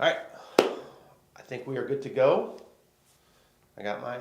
All right, I think we are good to go. I got my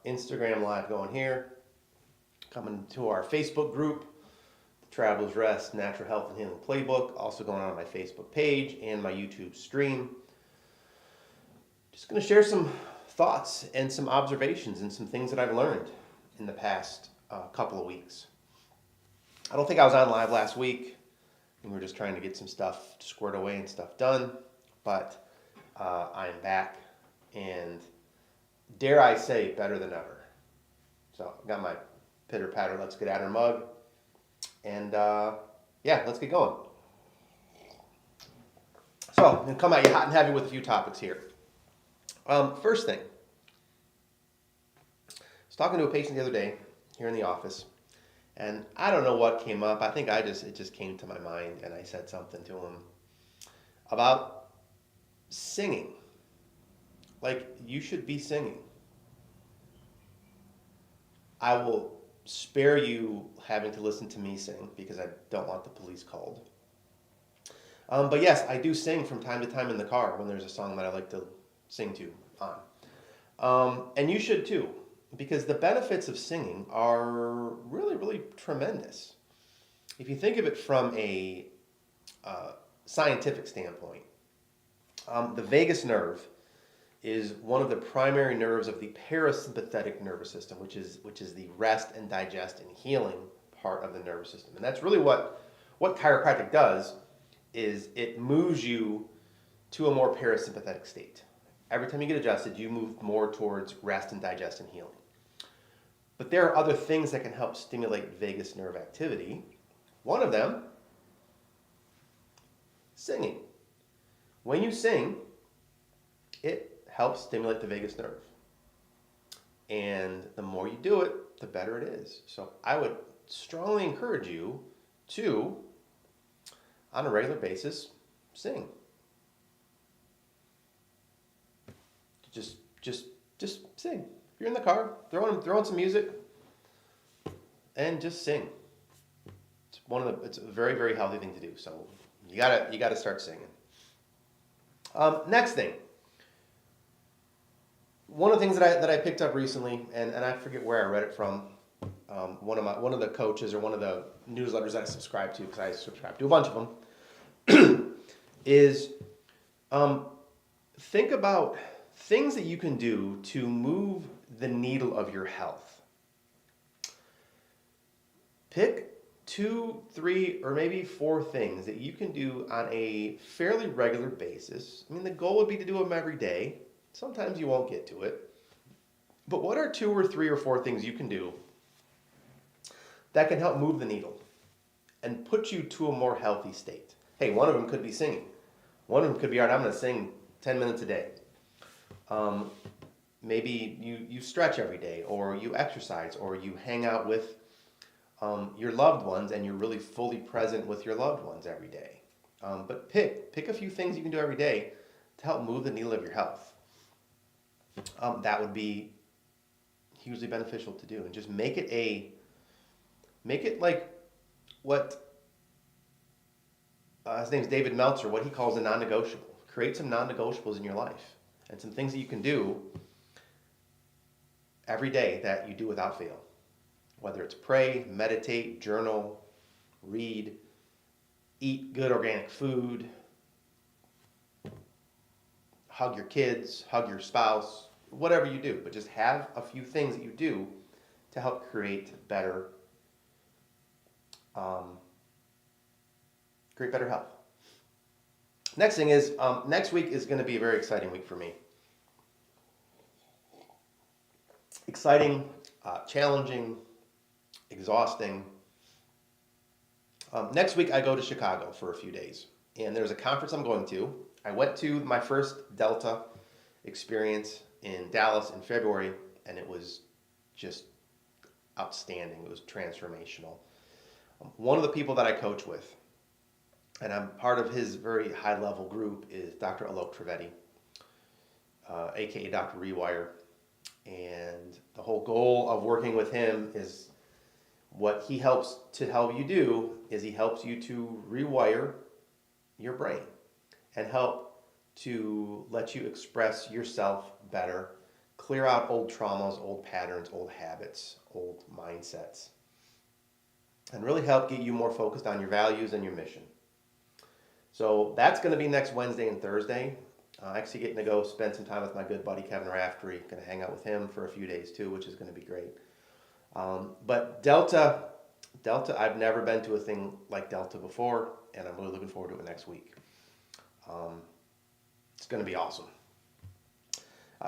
Instagram live going here. Coming to our Facebook group, the Travelers Rest Natural Health and Healing Playbook. Also going on my Facebook page and my YouTube stream. Just going to share some thoughts and some observations and some things that I've learned in the past couple of weeks. I don't think I was on live last week, and we were just trying to get some stuff squared away and stuff done. But I'm back, and dare I say, better than ever. So I got my pitter patter, let's get at her mug, and yeah, let's get going. So I'm gonna come at you hot and heavy with a few topics here. First thing, I was talking to a patient the other day here in the office, and I don't know what came up. I think it just came to my mind, and I said something to him about singing. Like, you should be singing. I will spare you having to listen to me sing because I don't want the police called. But yes, I do sing from time to time in the car when there's a song that I like to sing to on. And you should too, because the benefits of singing are really, really tremendous. If you think of it from a scientific standpoint, the vagus nerve is one of the primary nerves of the parasympathetic nervous system, which is the rest and digest and healing part of the nervous system. And that's really what chiropractic does, is it moves you to a more parasympathetic state. Every time you get adjusted, you move more towards rest and digest and healing. But there are other things that can help stimulate vagus nerve activity. One of them, singing. When you sing, it helps stimulate the vagus nerve. And the more you do it, the better it is. So I would strongly encourage you to, on a regular basis, sing. Just sing. If you're in the car, throw on some music and just sing. It's a very, very healthy thing to do. So you gotta start singing. Next thing. One of the things that I picked up recently, and I forget where I read it from, one of the coaches or one of the newsletters that I subscribe to, because I subscribe to a bunch of them, is think about things that you can do to move the needle of your health. Pick 2, 3, or maybe 4 things that you can do on a fairly regular basis. I mean, the goal would be to do them every day. Sometimes you won't get to it. But what are 2 or 3 or 4 things you can do that can help move the needle and put you to a more healthy state? Hey, one of them could be singing. One of them could be, all right, I'm going to sing 10 minutes a day. Maybe you stretch every day, or you exercise, or you hang out with your loved ones and you're really fully present with your loved ones every day. But pick a few things you can do every day to help move the needle of your health. That would be hugely beneficial to do, and just make it like what his name's David Meltzer, what he calls a non-negotiable. Create some non-negotiables in your life and some things that you can do every day that you do without fail. Whether it's pray, meditate, journal, read, eat good organic food, hug your kids, hug your spouse, whatever you do. But just have a few things that you do to help create better health. Next thing is, next week is going to be a very exciting week for me. Exciting, challenging, exhausting. Next week I go to Chicago for a few days, and there's a conference I'm going to. I went to my first Delta experience in Dallas in February, and it was just outstanding. It was transformational. One of the people that I coach with, and I'm part of his very high-level group, is Dr. Alok Trivedi, aka Dr. Rewire. And the whole goal of working with him is, what he helps to help you do is he helps you to rewire your brain and help to let you express yourself better, clear out old traumas, old patterns, old habits, old mindsets, and really help get you more focused on your values and your mission. So that's going to be next Wednesday and Thursday. Actually getting to go spend some time with my good buddy Kevin Raftery. Going to hang out with him for a few days too, which is going to be great. But Delta, I've never been to a thing like Delta before, and I'm really looking forward to it next week. It's going to be awesome.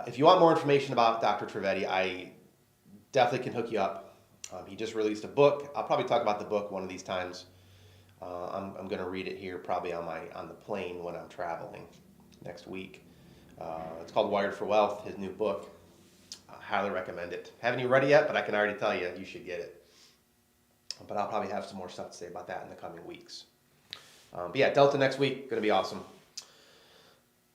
If you want more information about Dr. Trivedi, I definitely can hook you up. He just released a book. I'll probably talk about the book one of these times. I'm going to read it here probably on the plane when I'm traveling next week. It's called Wired for Wealth, his new book. I highly recommend it. Haven't even read it yet, but I can already tell you, you should get it. But I'll probably have some more stuff to say about that in the coming weeks. But yeah, Delta next week, going to be awesome.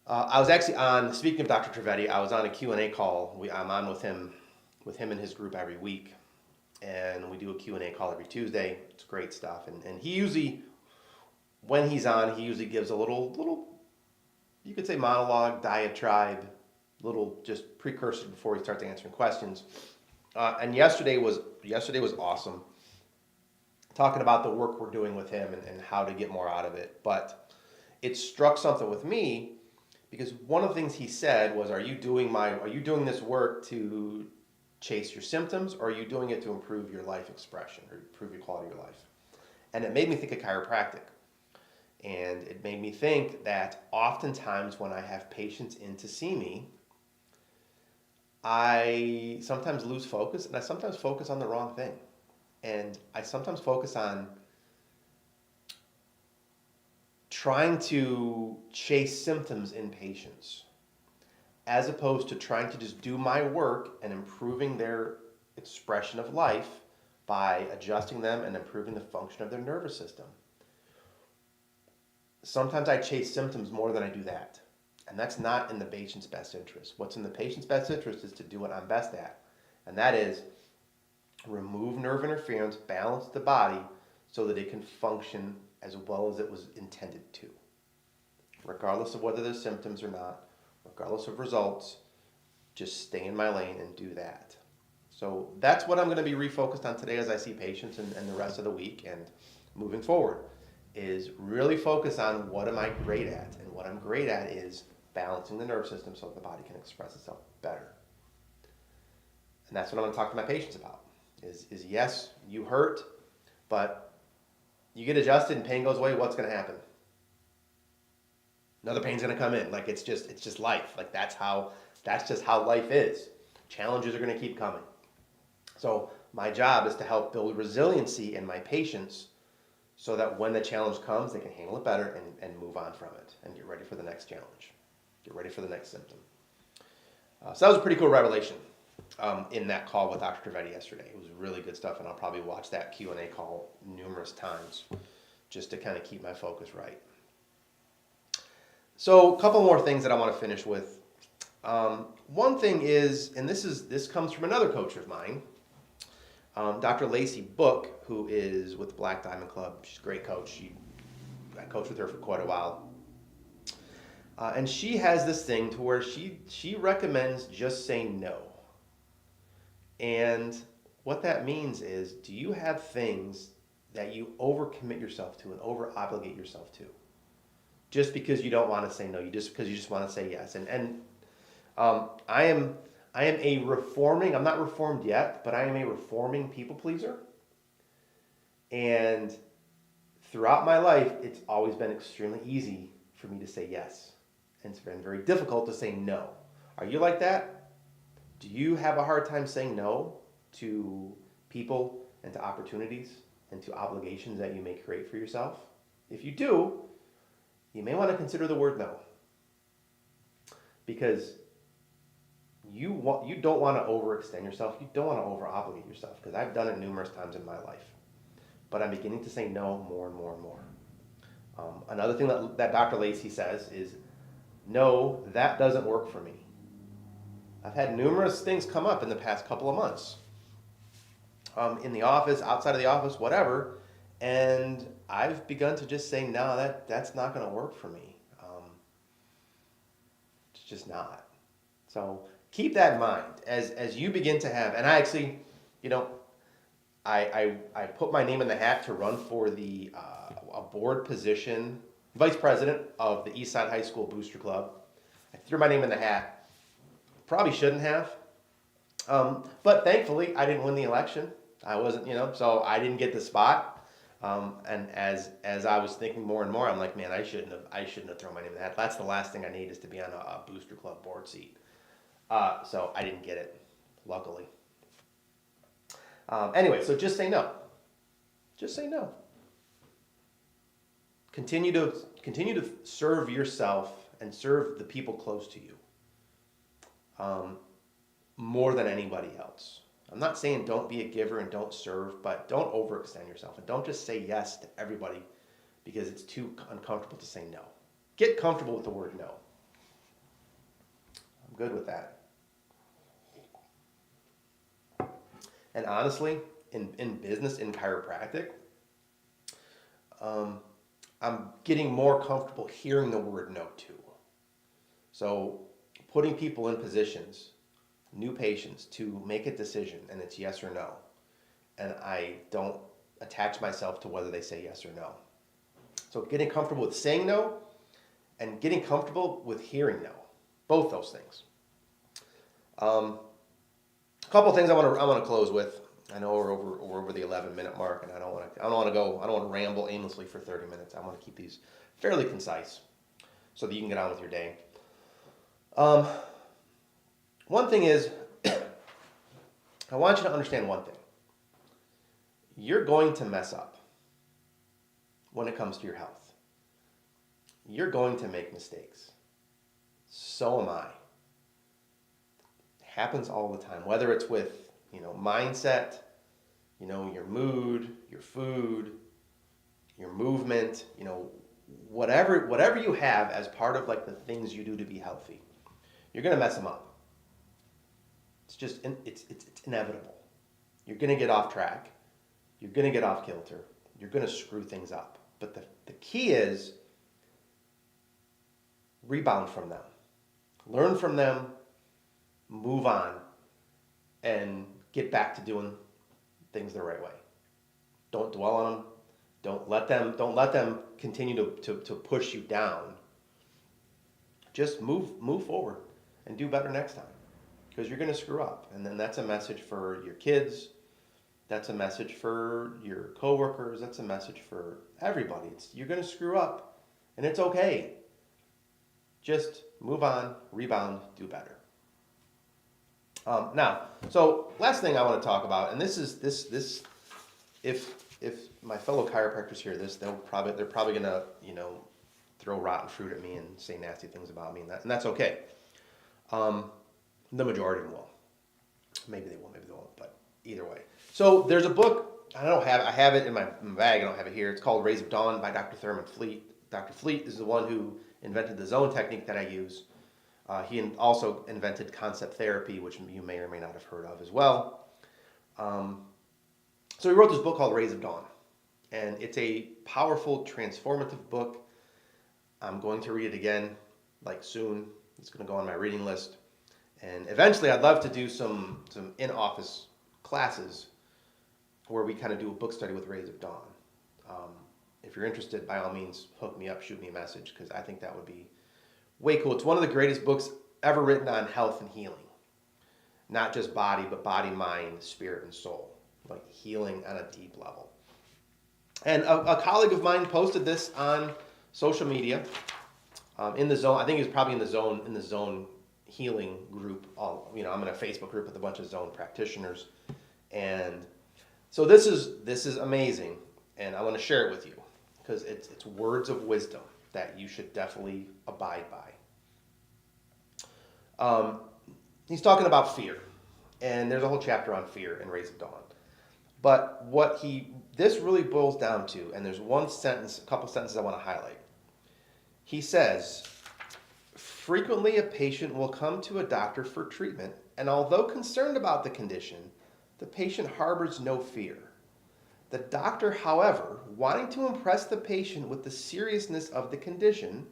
I was actually on, speaking of Dr. Trivedi, I was on a Q&A call. I'm on with him and his group every week. And we do a Q&A call every Tuesday. It's great stuff. And he usually, when he's on, he usually gives a little, you could say monologue, diatribe, little just precursor before he starts answering questions. And yesterday was awesome. Talking about the work we're doing with him and how to get more out of it. But it struck something with me because one of the things he said was, are you doing this work to chase your symptoms, or are you doing it to improve your life expression or improve your quality of your life? And it made me think of chiropractic. And it made me think that oftentimes when I have patients in to see me, I sometimes lose focus, and I sometimes focus on the wrong thing. And I sometimes focus on trying to chase symptoms in patients, as opposed to trying to just do my work and improving their expression of life by adjusting them and improving the function of their nervous system. Sometimes I chase symptoms more than I do that. And that's not in the patient's best interest. What's in the patient's best interest is to do what I'm best at. And that is remove nerve interference, balance the body so that it can function as well as it was intended to. Regardless of whether there's symptoms or not, regardless of results, just stay in my lane and do that. So that's what I'm going to be refocused on today as I see patients and the rest of the week and moving forward, is really focus on what am I great at. And what I'm great at is balancing the nerve system so the body can express itself better. And that's what I'm going to talk to my patients about. Is yes, you hurt, but you get adjusted and pain goes away, what's going to happen? Another pain's going to come in. Like it's just life. Like that's just how life is. Challenges are going to keep coming. So my job is to help build resiliency in my patients so that when the challenge comes, they can handle it better and move on from it and get ready for the next challenge. Get ready for the next symptom. So that was a pretty cool revelation in that call with Dr. Trivedi yesterday. It was really good stuff, and I'll probably watch that Q&A call numerous times just to kind of keep my focus right. So a couple more things that I want to finish with. One thing is, and this comes from another coach of mine, Dr. Lacey Book, who is with the Black Diamond Club. She's a great coach. I coached with her for quite a while. And she has this thing to where she recommends just saying no. And what that means is, do you have things that you overcommit yourself to and over-obligate yourself to? Just because you don't want to say no, because you just want to say yes. And I am a reforming, I'm not reformed yet, but I am a reforming people pleaser. And throughout my life, it's always been extremely easy for me to say yes. And it's been very difficult to say no. Are you like that? Do you have a hard time saying no to people and to opportunities and to obligations that you may create for yourself? If you do, you may want to consider the word no. Because you don't want to overextend yourself. You don't want to over-obligate yourself, because I've done it numerous times in my life. But I'm beginning to say no more and more and more. Another thing that Dr. Lacey says is, no, that doesn't work for me. I've had numerous things come up in the past couple of months. In the office, outside of the office, whatever. And I've begun to just say, no, that's not going to work for me. just not. So keep that in mind as you begin to have. And I actually, you know, I put my name in the hat to run for the a board position, vice president of the Eastside High School Booster Club. I threw my name in the hat. Probably shouldn't have, but thankfully I didn't win the election. I wasn't, so I didn't get the spot. And as I was thinking more and more, I'm like, man, I shouldn't have thrown my name in the hat. That's the last thing I need is to be on a Booster Club board seat. So I didn't get it, luckily. Anyway, so just say no. Just say no. Continue to serve yourself and serve the people close to you more than anybody else. I'm not saying don't be a giver and don't serve, but don't overextend yourself and don't just say yes to everybody because it's too uncomfortable to say no. Get comfortable with the word no. I'm good with that. And honestly, in business, in chiropractic, I'm getting more comfortable hearing the word no too. So putting people in positions, new patients, to make a decision, and it's yes or no. And I don't attach myself to whether they say yes or no. So getting comfortable with saying no and getting comfortable with hearing no. Both those things. A couple of things I want to close with. I know we're over the 11-minute mark, and I don't want to ramble aimlessly for 30 minutes. I want to keep these fairly concise so that you can get on with your day. One thing is, I want you to understand one thing. You're going to mess up when it comes to your health. You're going to make mistakes. So am I. It happens all the time, whether it's with mindset, your mood, your food, your movement, whatever you have as part of like the things you do to be healthy, you're going to mess them up. It's just, it's inevitable. You're going to get off track. You're going to get off kilter. You're going to screw things up. But the key is rebound from them. Learn from them, move on, and get back to doing things the right way. Don't dwell on them. Don't let them continue to push you down. Just move forward and do better next time, because you're going to screw up. And then that's a message for your kids. That's a message for your coworkers. That's a message for everybody. You're going to screw up, and it's okay. Just move on, rebound, do better. Now, so last thing I want to talk about, and this is if my fellow chiropractors hear this, they're probably gonna throw rotten fruit at me and say nasty things about me, and that's okay. The majority of them will. Maybe they will, maybe they won't, but either way. So there's a book. I have it in my bag. I don't have it here. It's called Rays of Dawn by Dr. Thurman Fleet. Dr. Fleet is the one who invented the zone technique that I use. He also invented concept therapy, which you may or may not have heard of as well. So he wrote this book called Rays of Dawn, and it's a powerful, transformative book. I'm going to read it again, soon. It's going to go on my reading list, and eventually, I'd love to do some in-office classes where we kind of do a book study with Rays of Dawn. If you're interested, by all means, hook me up, shoot me a message, because I think that would be way cool. It's one of the greatest books ever written on health and healing. Not just body, but body, mind, spirit, and soul. Like healing on a deep level. And a colleague of mine posted this on social media in the zone. I think he was probably in the zone healing group. I'm in a Facebook group with a bunch of zone practitioners. And so this is amazing. And I want to share it with you because it's words of wisdom that you should definitely abide by. He's talking about fear, and there's a whole chapter on fear in Rays of Dawn. But this really boils down to, and there's a couple sentences I want to highlight. He says, frequently a patient will come to a doctor for treatment, and although concerned about the condition, the patient harbors no fear. The doctor, however, wanting to impress the patient with the seriousness of the condition,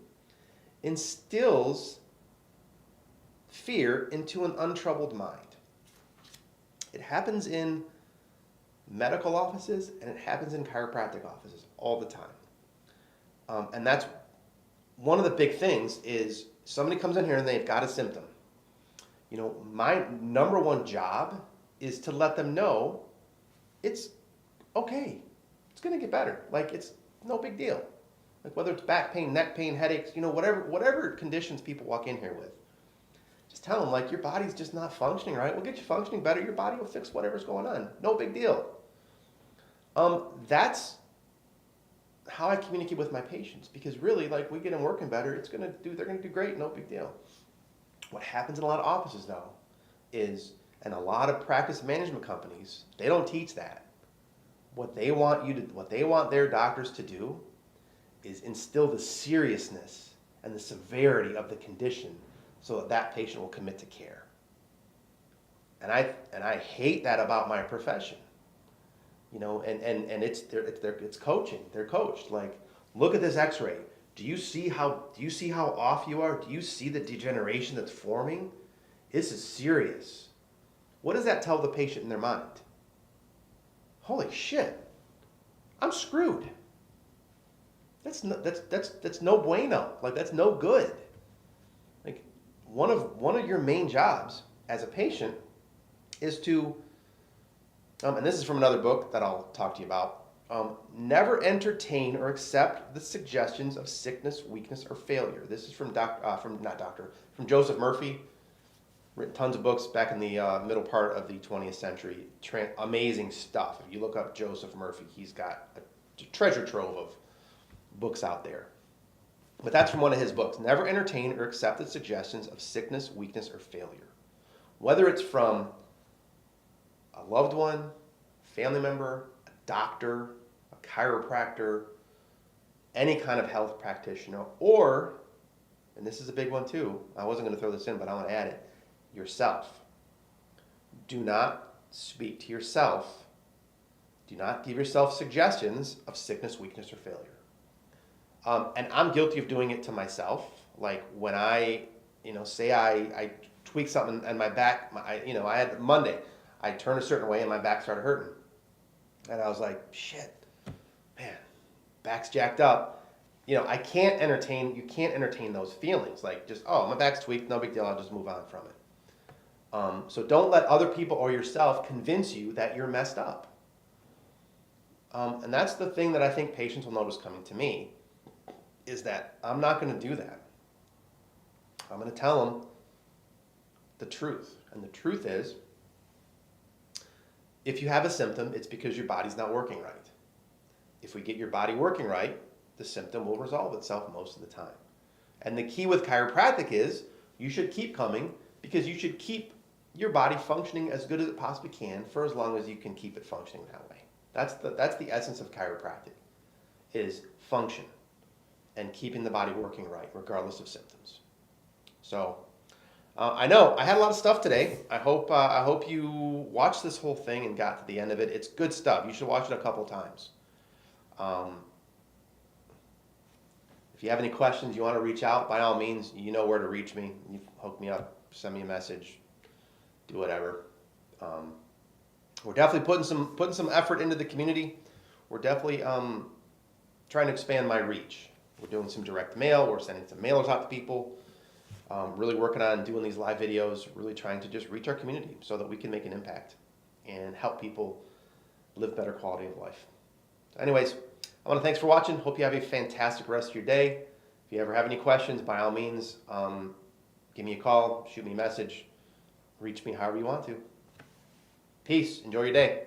instills fear into an untroubled mind. It happens in medical offices and it happens in chiropractic offices all the time. And that's one of the big things is somebody comes in here and they've got a symptom. You know, my number one job is to let them know it's okay. It's going to get better. Like, it's no big deal. Like, whether it's back pain, neck pain, headaches, you know, whatever conditions people walk in here with, just tell them, like, your body's just not functioning right. We'll get you functioning better. Your body will fix whatever's going on. No big deal. That's how I communicate with my patients, because really, like, we get them working better, they're gonna do great, no big deal. What happens in a lot of offices though is, and a lot of practice management companies, they don't teach that. What they want their doctors to do is instill the seriousness and the severity of the condition so that patient will commit to care. And I hate that about my profession. You know, and it's coaching. They're coached. Like, look at this X-ray. Do you see how off you are? Do you see the degeneration that's forming? This is serious. What does that tell the patient in their mind? Holy shit, I'm screwed. That's no bueno. Like, that's no good. Like, one of your main jobs as a patient is to, and this is from another book that I'll talk to you about, never entertain or accept the suggestions of sickness, weakness, or failure. This is from Joseph Murphy. Written tons of books back in the middle part of the 20th century. Amazing stuff. If you look up Joseph Murphy, he's got a treasure trove of books out there. But that's from one of his books. Never entertain or accept the suggestions of sickness, weakness, or failure. Whether it's from a loved one, family member, a doctor, a chiropractor, any kind of health practitioner, or, and this is a big one too, I wasn't going to throw this in, but I want to add it, yourself. Do not speak to yourself. Do not give yourself suggestions of sickness, weakness, or failure. And I'm guilty of doing it to myself. Like, when I, say I tweak something and my back, I had Monday, I turned a certain way and my back started hurting. And I was like, shit, man, back's jacked up. You can't entertain those feelings. Like, just, oh, my back's tweaked, no big deal, I'll just move on from it. So don't let other people or yourself convince you that you're messed up. And that's the thing that I think patients will notice coming to me, is that I'm not going to do that. I'm going to tell them the truth. And the truth is, if you have a symptom, it's because your body's not working right. If we get your body working right, the symptom will resolve itself most of the time. And the key with chiropractic is you should keep coming, because you should keep your body functioning as good as it possibly can for as long as you can keep it functioning that way. That's the essence of chiropractic, is function and keeping the body working right regardless of symptoms. So I know I had a lot of stuff today. I hope you watched this whole thing and got to the end of it. It's good stuff. You should watch it a couple times. If you have any questions, you want to reach out, by all means, you know where to reach me. You hook me up, send me a message, do whatever. We're definitely putting some effort into the community. We're definitely trying to expand my reach. We're doing some direct mail. We're sending some mailers out to people. Really working on doing these live videos, really trying to just reach our community so that we can make an impact and help people live better quality of life. So anyways, I want to thanks for watching. Hope you have a fantastic rest of your day. If you ever have any questions, by all means, give me a call, shoot me a message, reach me however you want to. Peace. Enjoy your day.